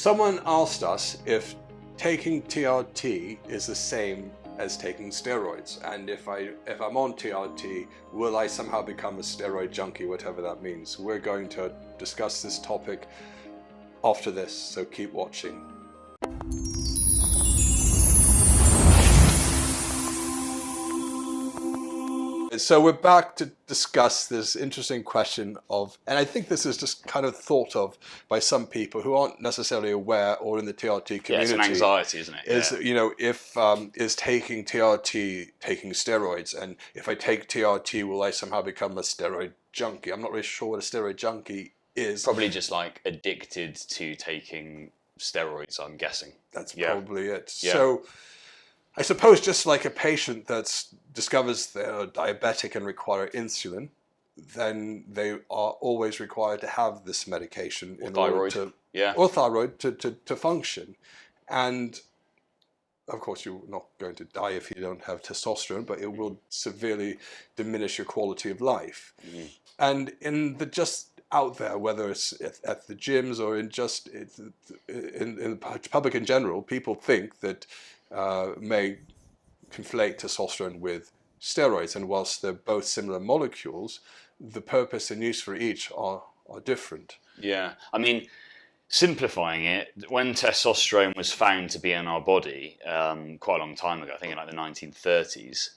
Someone asked us if taking TRT is the same as taking steroids, and if I'm on TRT, will I somehow become a steroid junkie, whatever that means. We're going to discuss this topic after this, so keep watching. So we're back to discuss this interesting question of, and I think this is just kind of thought of by some people who aren't necessarily aware or in the TRT community. Yeah, it's an anxiety, isn't it? Is, you know, if is taking TRT taking steroids, and if I take TRT, will I somehow become a steroid junkie? I'm not really sure what a steroid junkie is. Probably just like addicted to taking steroids, I'm guessing. That's probably it. Yeah. So I suppose just like a patient that discovers they're diabetic and require insulin, then they are always required to have this medication Or in thyroid. order to, Yeah. or thyroid to function. And of course, you're not going to die if you don't have testosterone, but it will severely diminish your quality of life. Mm-hmm. And in the just out there, whether it's at the gyms or in just in the public in general, people think that may conflate testosterone with steroids, and whilst they're both similar molecules, the purpose and use for each are different. Yeah, I mean, simplifying it, when testosterone was found to be in our body quite a long time ago, I think in like the 1930s,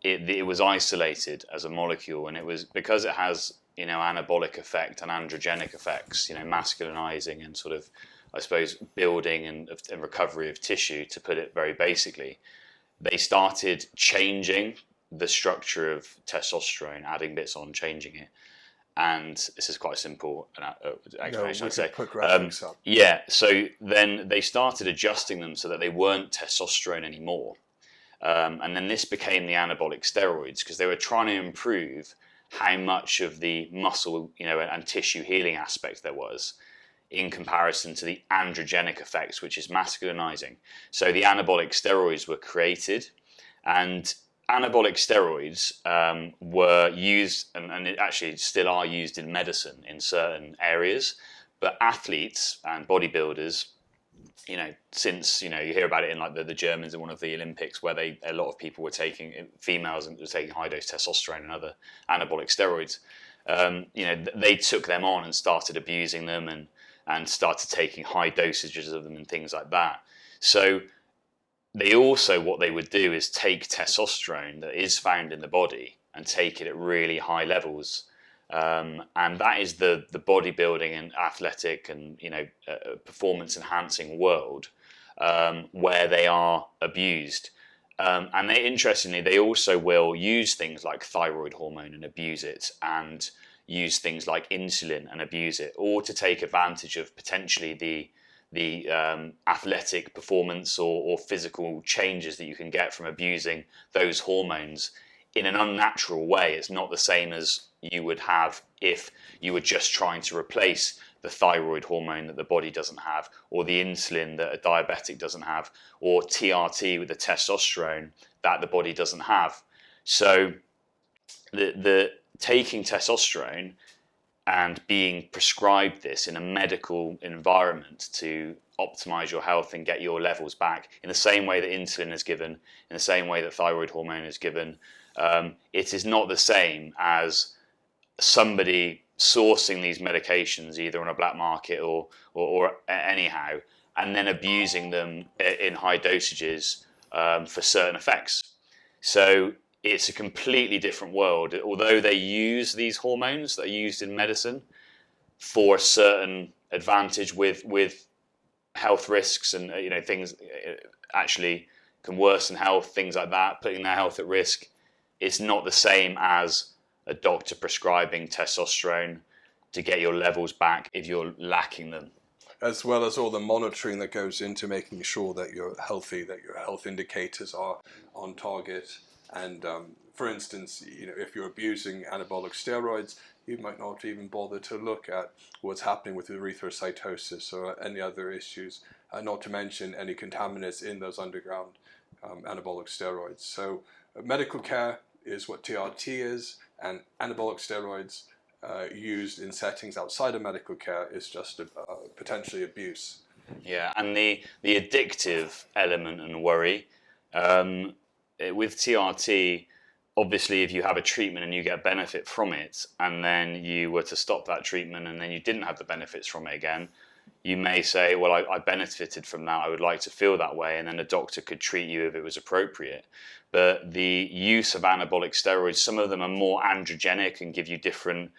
it was isolated as a molecule, and it was because it has, you know, anabolic effect and androgenic effects, you know, masculinizing and sort of, I suppose, building and recovery of tissue, to put it very basically. They started changing the structure of testosterone, adding bits on, changing it. And this is quite a simple explanation, I'd say. Put graphics up. Yeah, so then they started adjusting them so that they weren't testosterone anymore. And then this became the anabolic steroids, because they were trying to improve how much of the muscle, you know, and tissue healing aspect there was, in comparison to the androgenic effects, which is masculinizing. So the anabolic steroids were created, and anabolic steroids were used, and it actually still are used in medicine in certain areas, but athletes and bodybuilders, you know, since, you know, you hear about it in like the Germans in one of the Olympics, where a lot of people were taking, females were taking high dose testosterone and other anabolic steroids. You know, they took them on and started abusing them, and started taking high dosages of them and things like that. So they also, what they would do is take testosterone that is found in the body and take it at really high levels. And that is the bodybuilding and athletic and, you know, performance enhancing world where they are abused. And interestingly, they also will use things like thyroid hormone and abuse it, and use things like insulin and abuse it, or to take advantage of potentially the athletic performance or physical changes that you can get from abusing those hormones in an unnatural way. It's not the same as you would have if you were just trying to replace the thyroid hormone that the body doesn't have, or the insulin that a diabetic doesn't have, or TRT with the testosterone that the body doesn't have. So the taking testosterone and being prescribed this in a medical environment to optimize your health and get your levels back in the same way that insulin is given, in the same way that thyroid hormone is given, it is not the same as somebody sourcing these medications either on a black market or anyhow, and then abusing them in high dosages for certain effects. So it's a completely different world. Although they use these hormones that are used in medicine for a certain advantage with health risks, and, you know, things actually can worsen health, things like that, putting their health at risk, it's not the same as a doctor prescribing testosterone to get your levels back if you're lacking them. As well as all the monitoring that goes into making sure that you're healthy, that your health indicators are on target. And for instance, you know, if you're abusing anabolic steroids, you might not even bother to look at what's happening with erythrocytosis or any other issues, not to mention any contaminants in those underground anabolic steroids. So medical care is what TRT is, and anabolic steroids used in settings outside of medical care is just potentially abuse. Yeah, and the addictive element and worry with TRT, obviously, if you have a treatment and you get benefit from it, and then you were to stop that treatment and then you didn't have the benefits from it again, you may say, well, I benefited from that, I would like to feel that way, and then a doctor could treat you if it was appropriate. But the use of anabolic steroids, some of them are more androgenic and give you different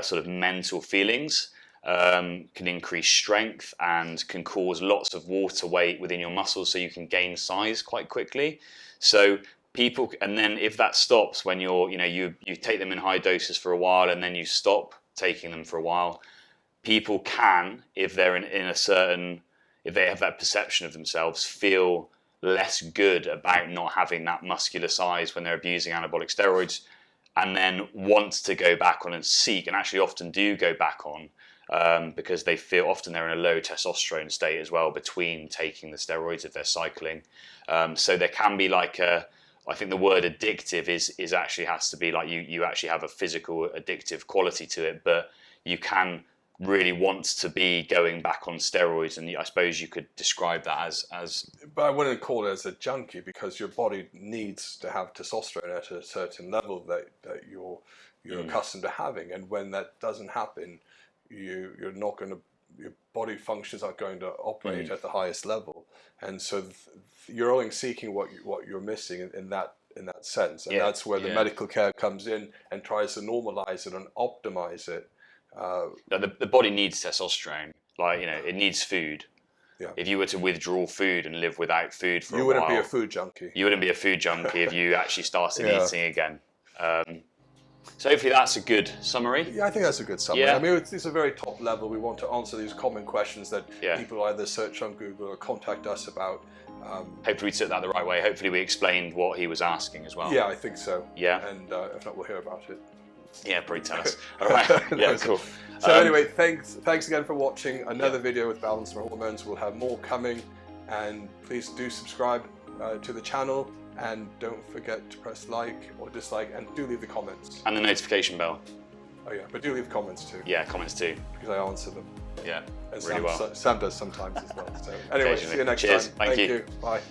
sort of mental feelings, can increase strength and can cause lots of water weight within your muscles, so you can gain size quite quickly. So people, and then if that stops when you take them in high doses for a while and then you stop taking them for a while, people can, if they're if they have that perception of themselves, feel less good about not having that muscular size when they're abusing anabolic steroids, and then want to go back on and seek, and actually often do go back on, because they feel often they're in a low testosterone state as well between taking the steroids if they're cycling. So there can be like I think the word addictive is actually has to be like you actually have a physical addictive quality to it, but you can really want to be going back on steroids, and I suppose you could describe that as. But I wouldn't call it as a junkie, because your body needs to have testosterone at a certain level that you're accustomed to having, and when that doesn't happen, you're not going to. Your body functions aren't going to operate at the highest level, and so you're only seeking what you're missing in that sense, and that's where the medical care comes in and tries to normalize it and optimize it. The body needs testosterone, like it needs food. Yeah. If you were to withdraw food and live without food for a while, you wouldn't be a food junkie. You wouldn't be a food junkie if you actually started eating again. So hopefully that's a good summary. Yeah, I think that's a good summary. I mean, it's a very top level. We want to answer these common questions that people either search on Google or contact us about. Hopefully we took that the right way. Hopefully we explained what he was asking as well. Yeah, I think so. Yeah. And if not, we'll hear about it. Yeah, probably tell us. All right. Yeah, cool. So anyway, thanks again for watching another video with Balance and Hormones. We'll have more coming, and please do subscribe to the channel. And don't forget to press like or dislike, and do leave the comments. And the notification bell. Oh yeah, but do leave comments too. Yeah, comments too. Because I answer them. Yeah, and really well. Sam does sometimes as well. So anyway, see you next Cheers. time. Thank you. Bye.